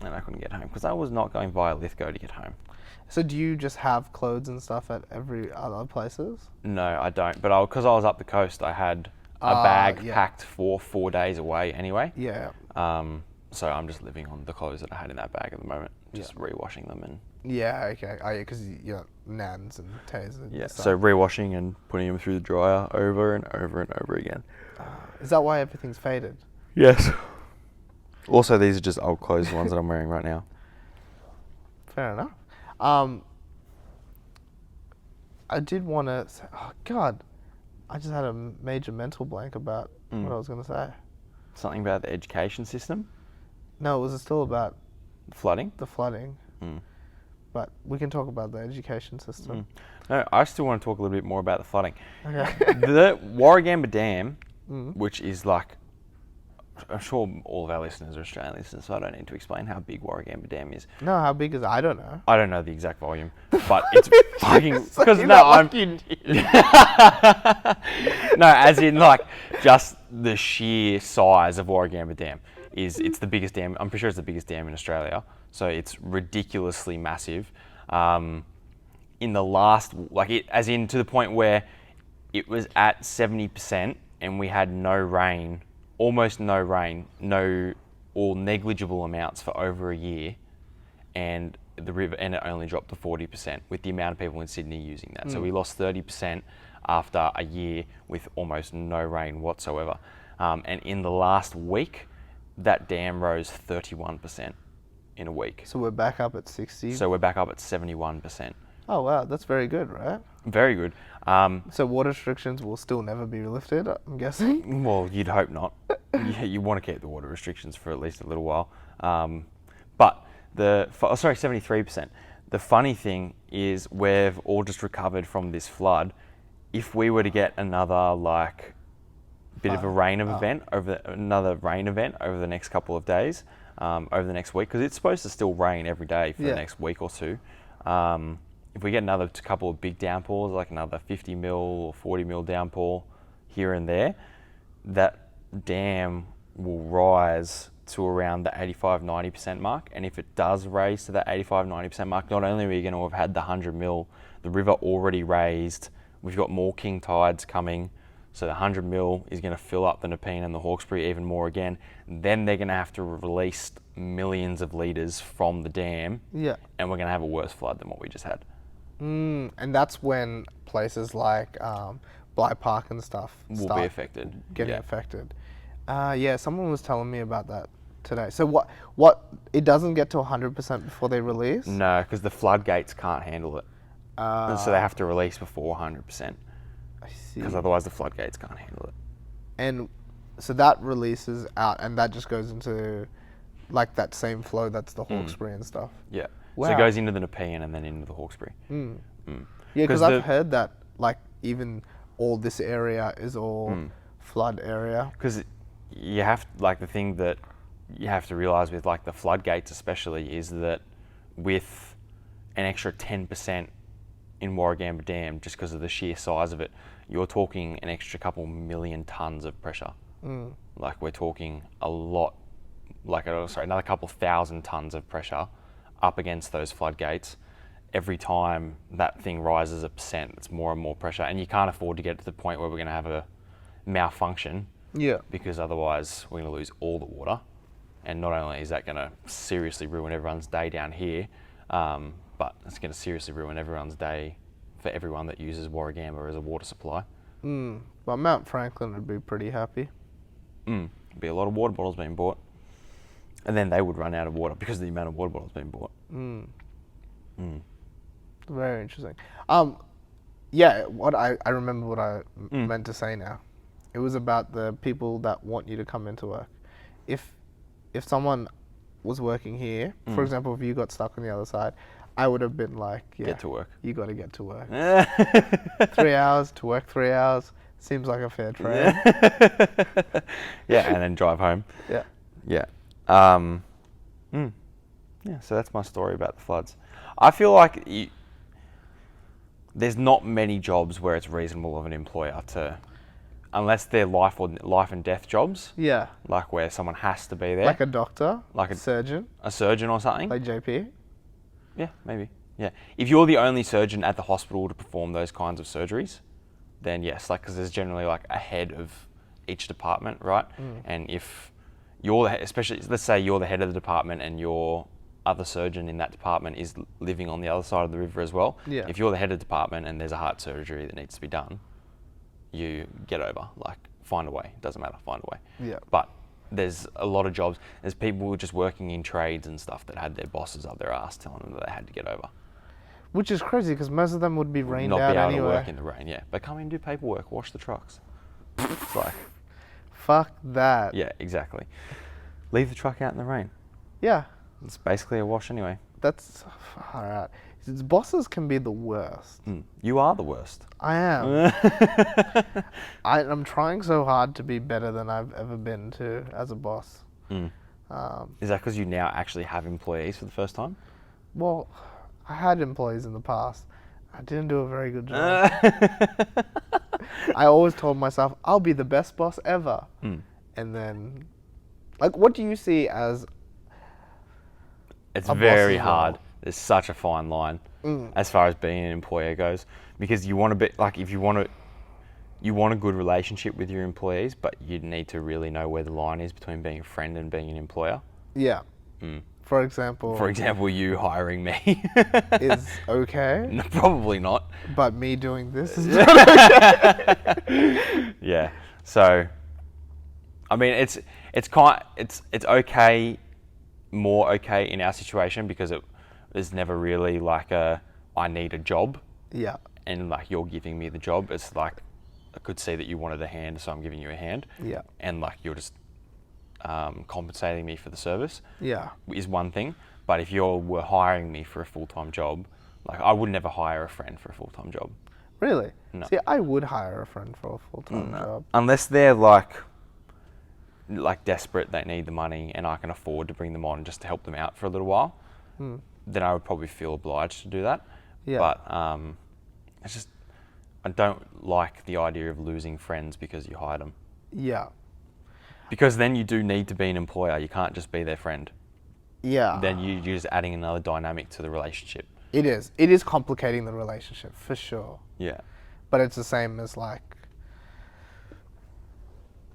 [SPEAKER 1] And I couldn't get home, because I was not going via Lithgow to get home.
[SPEAKER 2] So do you just have clothes and stuff at every other places?
[SPEAKER 1] No, I don't. But because I was up the coast, I had a bag packed for 4 days away anyway.
[SPEAKER 2] Yeah.
[SPEAKER 1] So I'm just living on the clothes that I had in that bag at the moment, just rewashing them and...
[SPEAKER 2] Yeah, okay. Oh, yeah, because you got nans and tays and stuff.
[SPEAKER 1] So rewashing and putting them through the dryer over and over and over again.
[SPEAKER 2] Is that why everything's faded?
[SPEAKER 1] Yes. Also, these are just old clothes, the ones that I'm wearing right now.
[SPEAKER 2] Fair enough. I did want to say, oh God, I just had a major mental blank about what I was going to say.
[SPEAKER 1] Something about the education system?
[SPEAKER 2] No, it was still about
[SPEAKER 1] Flooding?
[SPEAKER 2] the flooding. But we can talk about the education system.
[SPEAKER 1] No, I still want to talk a little bit more about the flooding.
[SPEAKER 2] Okay.
[SPEAKER 1] The Warragamba Dam, which is like, I'm sure all of our listeners are Australian listeners, so I don't need to explain how big Warragamba Dam is.
[SPEAKER 2] No, how big is it? I don't know.
[SPEAKER 1] I don't know the exact volume, but it's fucking... Because no, as in like just the sheer size of Warragamba Dam it's the biggest dam. I'm pretty sure it's the biggest dam in Australia. So it's ridiculously massive. In the last, as in to the point where it was at 70% and we had no rain, almost no rain, no or negligible amounts for over a year, and the river, and it only dropped to 40% with the amount of people in Sydney using that. So we lost 30% after a year with almost no rain whatsoever. And in the last week, that dam rose 31% in a week.
[SPEAKER 2] So we're back up at 60?
[SPEAKER 1] So we're back up at 71%.
[SPEAKER 2] Oh, wow. That's very good, right?
[SPEAKER 1] Very good.
[SPEAKER 2] So water restrictions will still never be lifted, I'm guessing?
[SPEAKER 1] Well, you'd hope not. You want to keep the water restrictions for at least a little while. But 73%. The funny thing is we've all just recovered from this flood. If we were to get another bit of a rain event over the next couple of days, over the next week, because it's supposed to still rain every day for the next week or two. If we get another couple of big downpours, like another 50 mil or 40 mil downpour here and there, that dam will rise to around the 85-90% mark. And if it does raise to that 85-90% mark, not only are we going to have had the 100 mil, the river already raised, we've got more king tides coming, so the 100 mil is going to fill up the Nepean and the Hawkesbury even more again. Then they're going to have to release millions of litres from the dam, and we're going to have a worse flood than what we just had.
[SPEAKER 2] And that's when places like Bligh Park and stuff
[SPEAKER 1] will be affected.
[SPEAKER 2] Getting affected. Someone was telling me about that today. So what it doesn't get to 100% before they release?
[SPEAKER 1] No, because the floodgates can't handle it. So they have to release before 100%.
[SPEAKER 2] I see.
[SPEAKER 1] Because otherwise the floodgates can't handle it.
[SPEAKER 2] And so that releases out, and that just goes into that same flow that's the Hawkesbury and stuff.
[SPEAKER 1] Yeah. Wow. So it goes into the Nepean and then into the Hawkesbury.
[SPEAKER 2] Yeah, because I've heard that even all this area is all flood area.
[SPEAKER 1] Because you have the thing that you have to realise with the floodgates especially is that with an extra 10% in Warragamba Dam, just because of the sheer size of it, you're talking an extra couple million tonnes of pressure. We're talking a lot, another couple thousand tonnes of pressure up against those floodgates. Every time that thing rises a percent, it's more and more pressure, and you can't afford to get to the point where we're going to have a malfunction. Yeah. Because otherwise we're going to lose all the water, and not only is that going to seriously ruin everyone's day down here, but it's going to seriously ruin everyone's day for everyone that uses Warragamba as a water supply.
[SPEAKER 2] But Mount Franklin would be pretty happy.
[SPEAKER 1] There'd be a lot of water bottles being bought. And then they would run out of water because of the amount of water bottles being bought.
[SPEAKER 2] Very interesting. Yeah, what I remember what I meant to say now. It was about the people that want you to come into work. If someone was working here, for example, if you got stuck on the other side, I would have been like, yeah,
[SPEAKER 1] Get to work.
[SPEAKER 2] You got to get to work. 3 hours to work 3 hours seems like a fair trade.
[SPEAKER 1] Yeah, and then drive home.
[SPEAKER 2] Yeah.
[SPEAKER 1] Yeah. Yeah, so that's my story about the floods. I feel like there's not many jobs where it's reasonable of an employer to, unless they're life and death jobs.
[SPEAKER 2] Yeah.
[SPEAKER 1] Like where someone has to be there.
[SPEAKER 2] Like a doctor,
[SPEAKER 1] like
[SPEAKER 2] a surgeon,
[SPEAKER 1] a surgeon or something.
[SPEAKER 2] like JP.
[SPEAKER 1] Yeah, maybe. Yeah. If you're the only surgeon at the hospital to perform those kinds of surgeries, then yes, like, because there's generally like a head of each department, right? And if you're especially, let's say you're the head of the department and your other surgeon in that department is living on the other side of the river as well.
[SPEAKER 2] Yeah.
[SPEAKER 1] If you're the head of the department and there's a heart surgery that needs to be done, you get over, like, find a way. It doesn't matter, find a way.
[SPEAKER 2] Yeah.
[SPEAKER 1] But there's a lot of jobs. There's people who are just working in trades and stuff that had their bosses up their ass telling them that they had to get over.
[SPEAKER 2] Which is crazy because most of them would be rained
[SPEAKER 1] Not
[SPEAKER 2] out
[SPEAKER 1] be able
[SPEAKER 2] anyway.
[SPEAKER 1] to work in the rain, yeah. But come in and do paperwork, wash the trucks. It's like,
[SPEAKER 2] Fuck that.
[SPEAKER 1] yeah, exactly. Leave the truck out in the rain.
[SPEAKER 2] Yeah.
[SPEAKER 1] It's basically a wash anyway.
[SPEAKER 2] That's alright. Bosses can be the worst.
[SPEAKER 1] You are the worst.
[SPEAKER 2] I am. I'm trying so hard to be better than I've ever been to as a boss.
[SPEAKER 1] Is that because you now actually have employees for the first time?
[SPEAKER 2] Well, I had employees in the past. I didn't do a very good job. I always told myself, I'll be the best boss ever. And then, like, what do you see as
[SPEAKER 1] It's
[SPEAKER 2] a
[SPEAKER 1] very
[SPEAKER 2] boss's
[SPEAKER 1] hard.
[SPEAKER 2] role?
[SPEAKER 1] There's such a fine line as far as being an employer goes, because you want to be like, if you want a good relationship with your employees, but you need to really know where the line is between being a friend and being an employer.
[SPEAKER 2] Yeah. For example,
[SPEAKER 1] you hiring me
[SPEAKER 2] is okay,
[SPEAKER 1] No, probably not.
[SPEAKER 2] but me doing this is not okay.
[SPEAKER 1] Yeah. So, I mean, it's okay, more okay in our situation because there's never really like I need a job
[SPEAKER 2] Yeah.
[SPEAKER 1] and like you're giving me the job. It's like I could see that you wanted a hand, so I'm giving you a hand.
[SPEAKER 2] Yeah.
[SPEAKER 1] And like you're just compensating me for the service.
[SPEAKER 2] Yeah.
[SPEAKER 1] Is one thing. But if you were hiring me for a full-time job, like I would never hire a friend for a full-time job.
[SPEAKER 2] Really?
[SPEAKER 1] No.
[SPEAKER 2] See, I would hire a friend for a full-time job.
[SPEAKER 1] Unless they're like desperate, they need the money and I can afford to bring them on just to help them out for a little while, then I would probably feel obliged to do that.
[SPEAKER 2] Yeah.
[SPEAKER 1] But it's just, I don't like the idea of losing friends because you hired them.
[SPEAKER 2] Yeah.
[SPEAKER 1] Because then you do need to be an employer. You can't just be their friend.
[SPEAKER 2] Yeah.
[SPEAKER 1] Then you're just adding another dynamic to the relationship.
[SPEAKER 2] It is. It is complicating the relationship, for sure.
[SPEAKER 1] Yeah.
[SPEAKER 2] But it's the same as, like,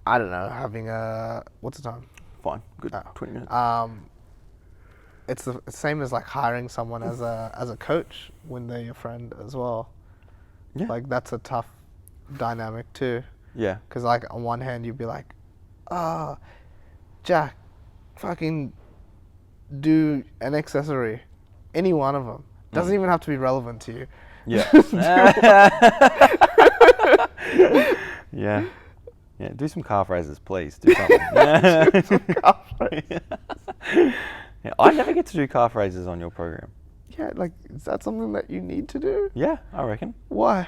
[SPEAKER 2] I don't know, having a... What's the time?
[SPEAKER 1] Fine. Good. 20 minutes.
[SPEAKER 2] It's the same as, like, hiring someone as a coach when they're your friend as well.
[SPEAKER 1] Yeah.
[SPEAKER 2] Like, that's a tough dynamic too.
[SPEAKER 1] Yeah.
[SPEAKER 2] Because, like, on one hand, you'd be like, Jack, fucking do an accessory. Any one of them. Doesn't even have to be relevant to you.
[SPEAKER 1] Yeah. Yeah. Yeah. Do some calf raises, please. Do something.
[SPEAKER 2] Do some calf raises.
[SPEAKER 1] Yeah, I never get to do calf raises on your program.
[SPEAKER 2] Yeah, like, is that something that you need to do?
[SPEAKER 1] Yeah, I reckon.
[SPEAKER 2] Why?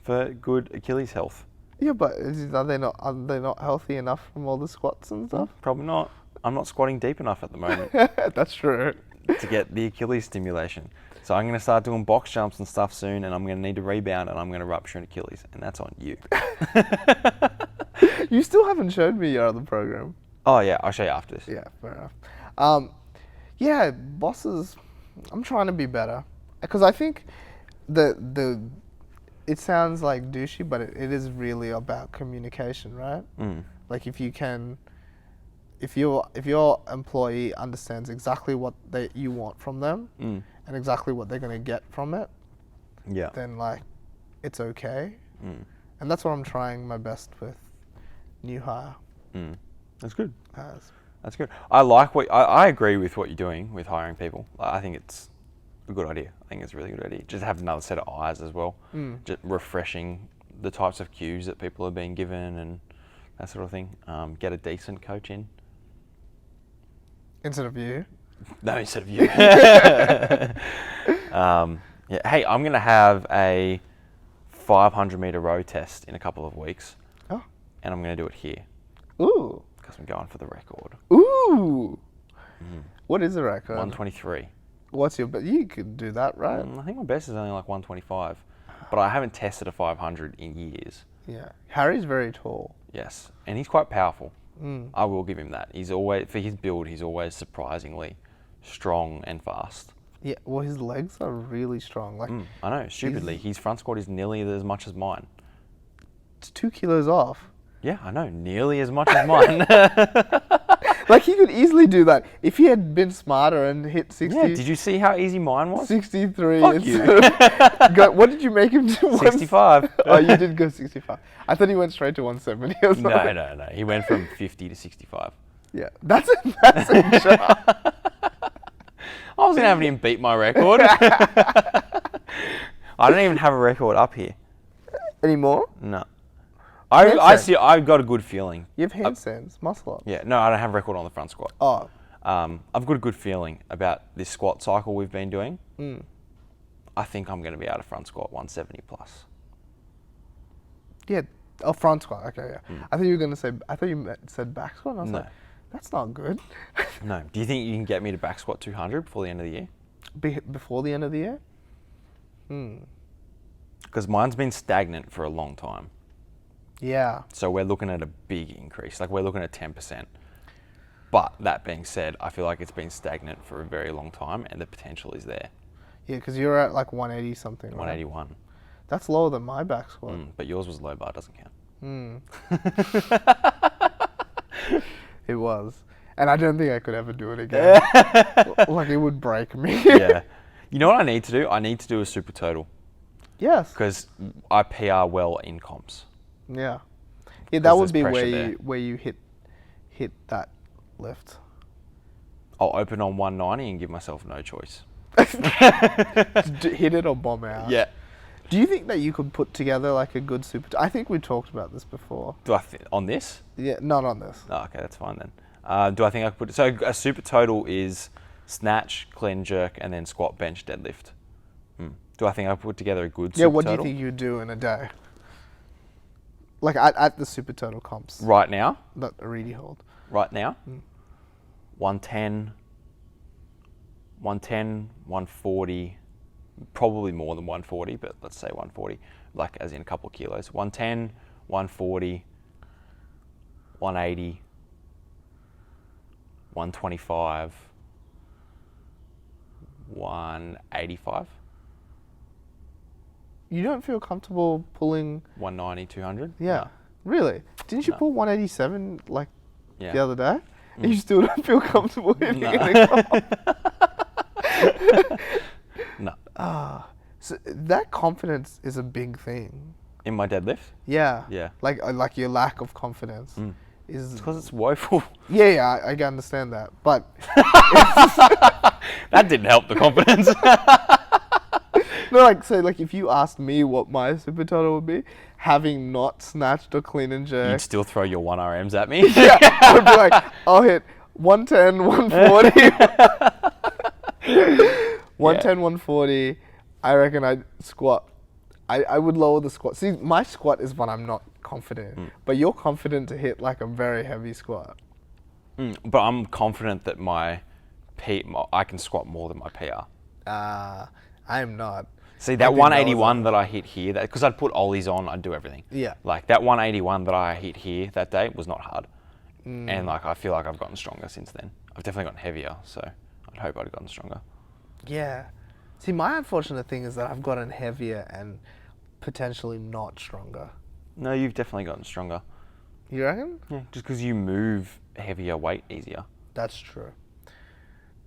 [SPEAKER 1] For good Achilles health.
[SPEAKER 2] Yeah, but are they not healthy enough from all the squats and stuff?
[SPEAKER 1] Probably not. I'm not squatting deep enough at the moment
[SPEAKER 2] That's true.
[SPEAKER 1] to get the Achilles stimulation. So I'm going to start doing box jumps and stuff soon, and I'm going to need to rebound, and I'm going to rupture an Achilles, and that's on you.
[SPEAKER 2] You still haven't showed me your other program.
[SPEAKER 1] Oh yeah, I'll show you after this.
[SPEAKER 2] Yeah, fair enough. Yeah, bosses. I'm trying to be better because I think it sounds like douchey, but it is really about communication, right? Like if your employee understands exactly what you want from them and exactly what they're going to get from it,
[SPEAKER 1] Yeah.
[SPEAKER 2] then like it's okay. And that's what I'm trying my best with new hire.
[SPEAKER 1] That's good.
[SPEAKER 2] As.
[SPEAKER 1] That's good. I agree with what you're doing with hiring people. I think it's a good idea. I think it's a really good idea. Just have another set of eyes as well. Just refreshing the types of cues that people are being given and that sort of thing. Get a decent coach in.
[SPEAKER 2] Instead of you.
[SPEAKER 1] No, instead of you. Yeah. Hey, I'm going to have a 500 meter row test in a couple of weeks.
[SPEAKER 2] Oh.
[SPEAKER 1] And I'm going to do it here.
[SPEAKER 2] Ooh.
[SPEAKER 1] Because I'm going for the record.
[SPEAKER 2] Ooh. What is the record?
[SPEAKER 1] 123.
[SPEAKER 2] What's your... But you could do that, right?
[SPEAKER 1] I think my best is only like 125. But I haven't tested a 500 in years.
[SPEAKER 2] Yeah. Harry's very tall.
[SPEAKER 1] Yes. And he's quite powerful. I will give him that. He's always, for his build, he's always surprisingly strong and fast.
[SPEAKER 2] Yeah, well, his legs are really strong. Like,
[SPEAKER 1] I know, stupidly. His front squat is nearly as much as mine.
[SPEAKER 2] It's 2 kilos off.
[SPEAKER 1] Yeah, I know, nearly as much as mine.
[SPEAKER 2] Like, he could easily do that if he had been smarter and hit 60.
[SPEAKER 1] Yeah, did you see how easy mine was?
[SPEAKER 2] 63.
[SPEAKER 1] Fuck you.
[SPEAKER 2] What did you make him do?
[SPEAKER 1] 65.
[SPEAKER 2] Oh, you did go 65. I thought he went straight to 170 or something.
[SPEAKER 1] No. He went from 50 to 65.
[SPEAKER 2] Yeah, that's a massive jump.
[SPEAKER 1] I wasn't having him beat my record. I don't even have a record up here.
[SPEAKER 2] Anymore?
[SPEAKER 1] No. I've got a good feeling.
[SPEAKER 2] You have handstands, muscle ups.
[SPEAKER 1] Yeah, no, I don't have a record on the front squat.
[SPEAKER 2] Oh.
[SPEAKER 1] I've got a good feeling about this squat cycle we've been doing. I think I'm going to be able to front squat 170 plus.
[SPEAKER 2] Yeah, front squat. Okay, yeah. I thought you were going to say. I thought you said back squat. And I was
[SPEAKER 1] No.
[SPEAKER 2] like, that's not good.
[SPEAKER 1] No. Do you think you can get me to back squat 200 before the end of the year?
[SPEAKER 2] Before the end of the year?
[SPEAKER 1] Because mine's been stagnant for a long time.
[SPEAKER 2] Yeah.
[SPEAKER 1] So we're looking at a big increase. Like we're looking at 10%. But that being said, I feel like it's been stagnant for a very long time and the potential is there.
[SPEAKER 2] Yeah, because you're at like 180 something, right?
[SPEAKER 1] 181.
[SPEAKER 2] That's lower than my back squat.
[SPEAKER 1] But yours was low bar, doesn't count.
[SPEAKER 2] It was. And I don't think I could ever do it again. Like, it would break me.
[SPEAKER 1] Yeah. You know what I need to do? I need to do a super total.
[SPEAKER 2] Yes.
[SPEAKER 1] Because I PR well in comps.
[SPEAKER 2] Yeah. Yeah, that would be
[SPEAKER 1] there's
[SPEAKER 2] where
[SPEAKER 1] pressure
[SPEAKER 2] where you hit that lift.
[SPEAKER 1] I'll open on 190 and give myself no choice.
[SPEAKER 2] Hit it or bomb out.
[SPEAKER 1] Yeah.
[SPEAKER 2] Do you think that you could put together like a good super... I think we talked about this before.
[SPEAKER 1] On this?
[SPEAKER 2] Yeah, not on this.
[SPEAKER 1] Oh, okay, that's fine then. Do I think I could put... So a super total is snatch, clean jerk, and then squat, bench, deadlift. Do I think I put together a good super total?
[SPEAKER 2] Yeah, what do you think you'd do in a day? Like at the super total comps.
[SPEAKER 1] Right now?
[SPEAKER 2] That really hold.
[SPEAKER 1] Right now? 110, 140, probably more than 140, but let's say 140, like as in a couple of kilos. 110, 140, 180, 125, 185.
[SPEAKER 2] You don't feel comfortable pulling...
[SPEAKER 1] 190, 200?
[SPEAKER 2] Yeah.
[SPEAKER 1] No.
[SPEAKER 2] Really? Didn't you
[SPEAKER 1] No.
[SPEAKER 2] pull 187 like
[SPEAKER 1] Yeah.
[SPEAKER 2] the other day? And you still don't feel comfortable hitting
[SPEAKER 1] No.
[SPEAKER 2] in a comp?
[SPEAKER 1] No.
[SPEAKER 2] So that confidence is a big thing.
[SPEAKER 1] In my deadlift?
[SPEAKER 2] Yeah.
[SPEAKER 1] Yeah.
[SPEAKER 2] Like your lack of confidence is...
[SPEAKER 1] Because it's woeful.
[SPEAKER 2] Yeah, I can understand that. But...
[SPEAKER 1] That didn't help the confidence.
[SPEAKER 2] No, like if you asked me what my super total would be, having not snatched or clean and jerk...
[SPEAKER 1] You'd still throw your 1RMs at me?
[SPEAKER 2] Yeah, I would be like, I'll hit 110, 140. 110, 140. I reckon I'd squat. I would lower the squat. See, my squat is one I'm not confident in. But you're confident to hit like a very heavy squat.
[SPEAKER 1] But I'm confident that I can squat more than my PR.
[SPEAKER 2] I am not.
[SPEAKER 1] See, that 181 that I hit here, because I'd put ollies on, I'd do everything.
[SPEAKER 2] Yeah.
[SPEAKER 1] Like that 181 that I hit here that day was not hard. And like I feel like I've gotten stronger since then. I've definitely gotten heavier, so I'd hope I'd have gotten stronger.
[SPEAKER 2] Yeah. See, my unfortunate thing is that I've gotten heavier and potentially not stronger.
[SPEAKER 1] No, you've definitely gotten stronger.
[SPEAKER 2] You reckon?
[SPEAKER 1] Yeah, just because you move heavier weight easier.
[SPEAKER 2] That's true.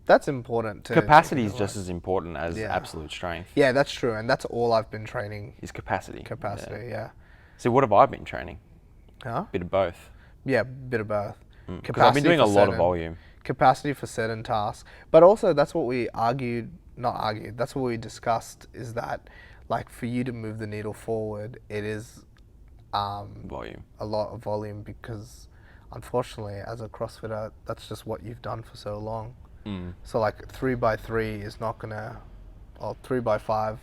[SPEAKER 2] That's important to...
[SPEAKER 1] Capacity is just as important as
[SPEAKER 2] Yeah.
[SPEAKER 1] absolute strength.
[SPEAKER 2] Yeah, that's true. And that's all I've been training.
[SPEAKER 1] Is capacity.
[SPEAKER 2] Yeah.
[SPEAKER 1] So what have I been training?
[SPEAKER 2] Huh?
[SPEAKER 1] Bit of both.
[SPEAKER 2] Yeah, bit of both.
[SPEAKER 1] Because I've been doing a lot of volume.
[SPEAKER 2] Capacity for certain tasks. But also, that's what we argued not argued. That's what we discussed. Is that like for you to move the needle forward, it is
[SPEAKER 1] Volume.
[SPEAKER 2] a lot of volume because, unfortunately, as a CrossFitter, that's just what you've done for so long. So like 3x3 is not gonna, or 3x5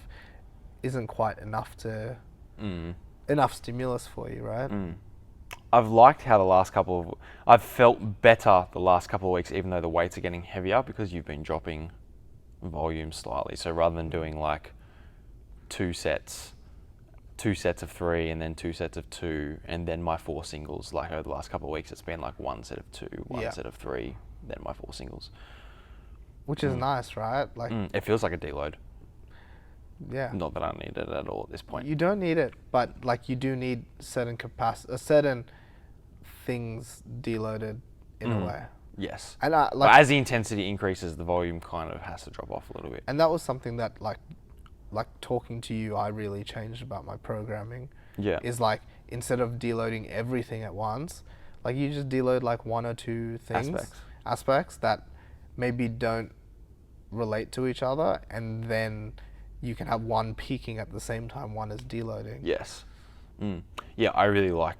[SPEAKER 2] isn't quite enough to enough stimulus for you, right?
[SPEAKER 1] I've liked how I've felt better the last couple of weeks, even though the weights are getting heavier because you've been dropping volume slightly. So rather than doing like two sets of 3 and then 2 sets of 2 and then my 4 singles, like over the last couple of weeks, it's been like 1 set of 2, one set of 3, then my 4 singles.
[SPEAKER 2] Which is nice, right? Like
[SPEAKER 1] it feels like a deload.
[SPEAKER 2] Yeah.
[SPEAKER 1] Not that I need it at all at this point.
[SPEAKER 2] You don't need it, but like you do need certain things deloaded in a way.
[SPEAKER 1] Yes.
[SPEAKER 2] And
[SPEAKER 1] but as the intensity increases, the volume kind of has to drop off a little bit.
[SPEAKER 2] And that was something that like talking to you, I really changed about my programming.
[SPEAKER 1] Yeah.
[SPEAKER 2] Is like instead of deloading everything at once, like you just deload like 1 or 2 things, aspects that maybe don't relate to each other, and then you can have one peaking at the same time one is deloading.
[SPEAKER 1] Yes. Yeah, I really like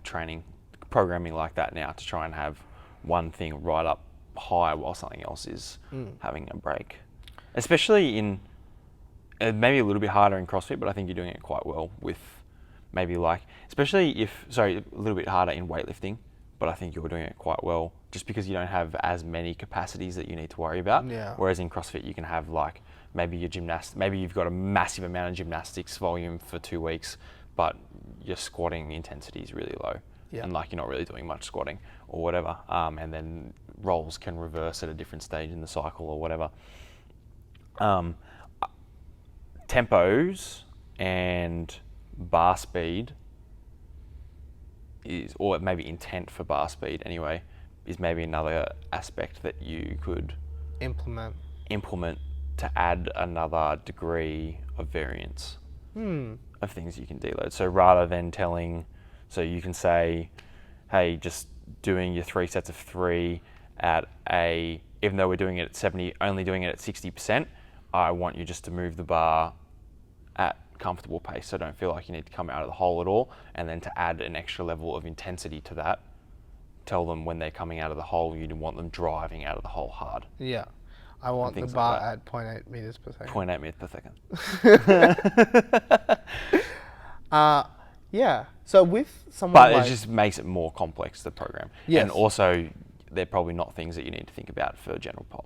[SPEAKER 1] programming like that now to try and have one thing right up high while something else is having a break. Especially in, maybe a little bit harder in CrossFit, but I think you're doing it quite well with maybe like, a little bit harder in weightlifting, but I think you're doing it quite well just because you don't have as many capacities that you need to worry about.
[SPEAKER 2] Yeah.
[SPEAKER 1] Whereas in CrossFit, you can have like, maybe you've got a massive amount of gymnastics volume for 2 weeks, but your squatting intensity is really low.
[SPEAKER 2] Yeah.
[SPEAKER 1] And like you're not really doing much squatting or whatever. And then rolls can reverse at a different stage in the cycle or whatever. Tempos and bar speed or maybe intent for bar speed anyway, is maybe another aspect that you could implement to add another degree of variance of things you can deload. So rather than so you can say, hey, just doing your 3 sets of 3 even though we're doing it at 70, only doing it at 60%, I want you just to move the bar at comfortable pace, so don't feel like you need to come out of the hole at all, and then to add an extra level of intensity to that, tell them when they're coming out of the hole, you want them driving out of the hole hard.
[SPEAKER 2] Yeah. I want the bar at 0.8 meters per second.
[SPEAKER 1] 0.8 meters per second.
[SPEAKER 2] Yeah. So with someone
[SPEAKER 1] But it just makes it more complex, the program.
[SPEAKER 2] Yes.
[SPEAKER 1] And also, they're probably not things that you need to think about for general pop.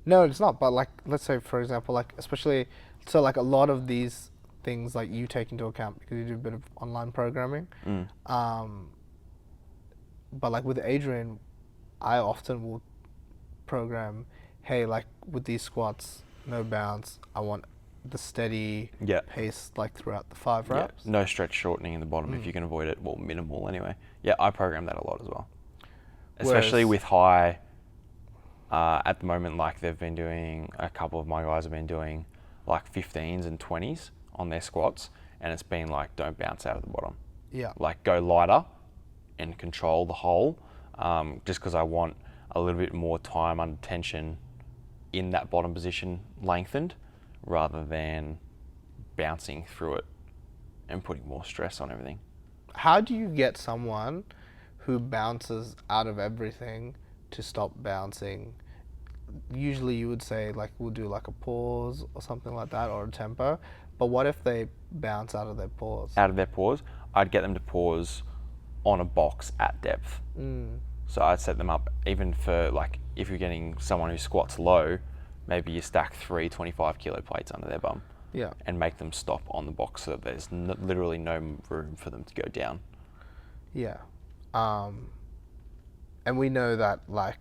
[SPEAKER 2] No, it's not. But like, let's say, for example, like especially, so like a lot of these things like you take into account because you do a bit of online programming. But like with Adrian, I often will program, hey, like with these squats, no bounce. I want the steady pace like throughout the 5 reps.
[SPEAKER 1] No stretch shortening in the bottom if you can avoid it. Well, minimal anyway. Yeah, I program that a lot as well. Especially with high, at the moment, like they've been doing, a couple of my guys have been doing like 15s and 20s on their squats, and it's been like, don't bounce out of the bottom.
[SPEAKER 2] Yeah.
[SPEAKER 1] Like go lighter and control the hole, just because I want a little bit more time under tension in that bottom position lengthened, rather than bouncing through it and putting more stress on everything.
[SPEAKER 2] How do you get someone who bounces out of everything to stop bouncing? Usually you would say like we'll do like a pause or something like that, or a tempo, but what if they bounce out of their pause?
[SPEAKER 1] Out of their pause, I'd get them to pause on a box at depth. So I'd set them up, even for like, if you're getting someone who squats low, maybe you stack 3 25 kilo plates under their bum.
[SPEAKER 2] Yeah.
[SPEAKER 1] And make them stop on the box so that there's literally no room for them to go down.
[SPEAKER 2] Yeah. And we know that like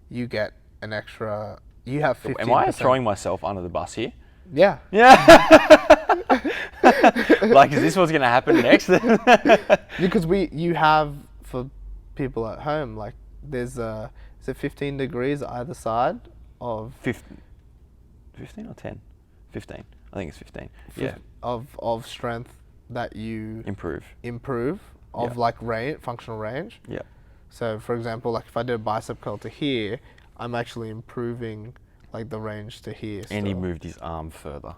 [SPEAKER 2] you get an extra, you have 15%.
[SPEAKER 1] Am I throwing myself under the bus here?
[SPEAKER 2] Yeah.
[SPEAKER 1] Yeah. Like, is this what's going to happen next?
[SPEAKER 2] Because you have, for people at home, like there's is it 15 degrees either side of
[SPEAKER 1] 15 or 10? 15. I think it's 15. Yeah.
[SPEAKER 2] Of strength that you improve of like functional range.
[SPEAKER 1] Yeah.
[SPEAKER 2] So for example, like if I did a bicep curl to here, I'm actually improving like the range to here.
[SPEAKER 1] And he
[SPEAKER 2] still.
[SPEAKER 1] moved his arm further.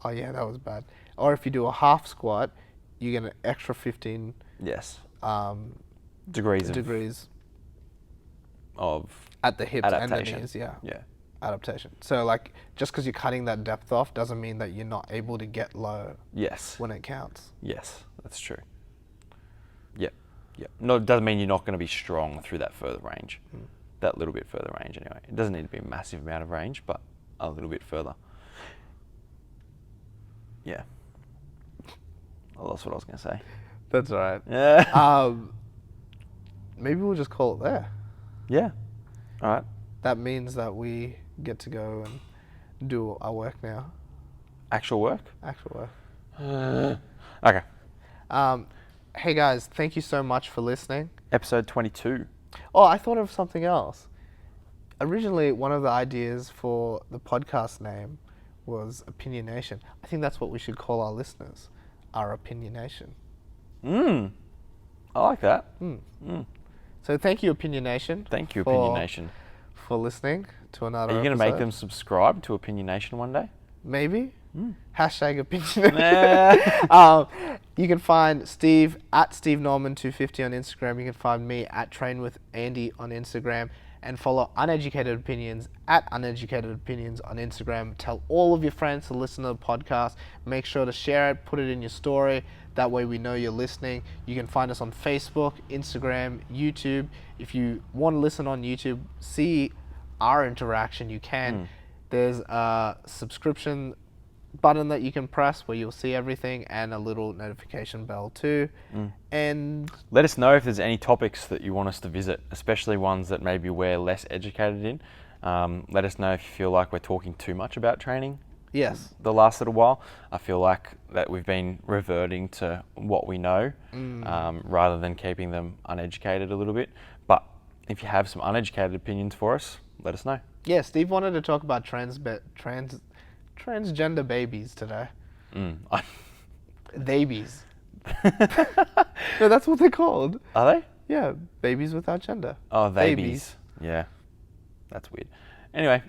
[SPEAKER 2] Oh yeah, that was bad. Or if you do a half squat, you get an extra 15
[SPEAKER 1] Yes.
[SPEAKER 2] um,
[SPEAKER 1] Degrees of
[SPEAKER 2] at the hips and the
[SPEAKER 1] adaptation.
[SPEAKER 2] knees. Yeah,
[SPEAKER 1] Yeah.
[SPEAKER 2] adaptation. So like, just because you're cutting that depth off doesn't mean that you're not able to get low
[SPEAKER 1] Yes.
[SPEAKER 2] when it counts.
[SPEAKER 1] Yes, that's true. Yep. Yep. No, it doesn't mean you're not going to be strong through that further range. That little bit further range anyway. It doesn't need to be a massive amount of range, but a little bit further. Yeah. Well, that's what I was going to say.
[SPEAKER 2] That's all right.
[SPEAKER 1] Yeah.
[SPEAKER 2] Maybe we'll just call it there.
[SPEAKER 1] Yeah. All right.
[SPEAKER 2] That means that we get to go and do our work now.
[SPEAKER 1] Actual work?
[SPEAKER 2] Actual work.
[SPEAKER 1] Okay.
[SPEAKER 2] Hey guys, thank you so much for listening.
[SPEAKER 1] Episode 22.
[SPEAKER 2] Oh, I thought of something else. Originally, one of the ideas for the podcast name was Opinionation. I think that's what we should call our listeners, our Opinionation.
[SPEAKER 1] I like that.
[SPEAKER 2] So thank you, Opinionation.
[SPEAKER 1] Thank you, Opinionation.
[SPEAKER 2] For listening to another
[SPEAKER 1] Are you going to make
[SPEAKER 2] episode.
[SPEAKER 1] them subscribe to Opinionation one day?
[SPEAKER 2] Maybe. Hashtag
[SPEAKER 1] Nah.
[SPEAKER 2] You can find Steve at SteveNorman250 on Instagram. You can find me at TrainWithAndy on Instagram. And follow Uneducated Opinions at Uneducated Opinions on Instagram. Tell all of your friends to listen to the podcast. Make sure to share it, put it in your story. That way we know you're listening. You can find us on Facebook, Instagram, YouTube. If you want to listen on YouTube, see our interaction, you can. There's a subscription button that you can press where you'll see everything, and a little notification bell too. And
[SPEAKER 1] let us know if there's any topics that you want us to visit, especially ones that maybe we're less educated in. Let us know if you feel like we're talking too much about training.
[SPEAKER 2] yes,
[SPEAKER 1] The last little while, I feel like that we've been reverting to what we know, rather than keeping them uneducated a little bit. But if you have some uneducated opinions for us, let us know.
[SPEAKER 2] yeah, Steve wanted to talk about transgender babies today. Babies. No, that's what they're called.
[SPEAKER 1] Are they?
[SPEAKER 2] Yeah, babies without gender.
[SPEAKER 1] Oh, babies. Yeah, that's weird. Anyway.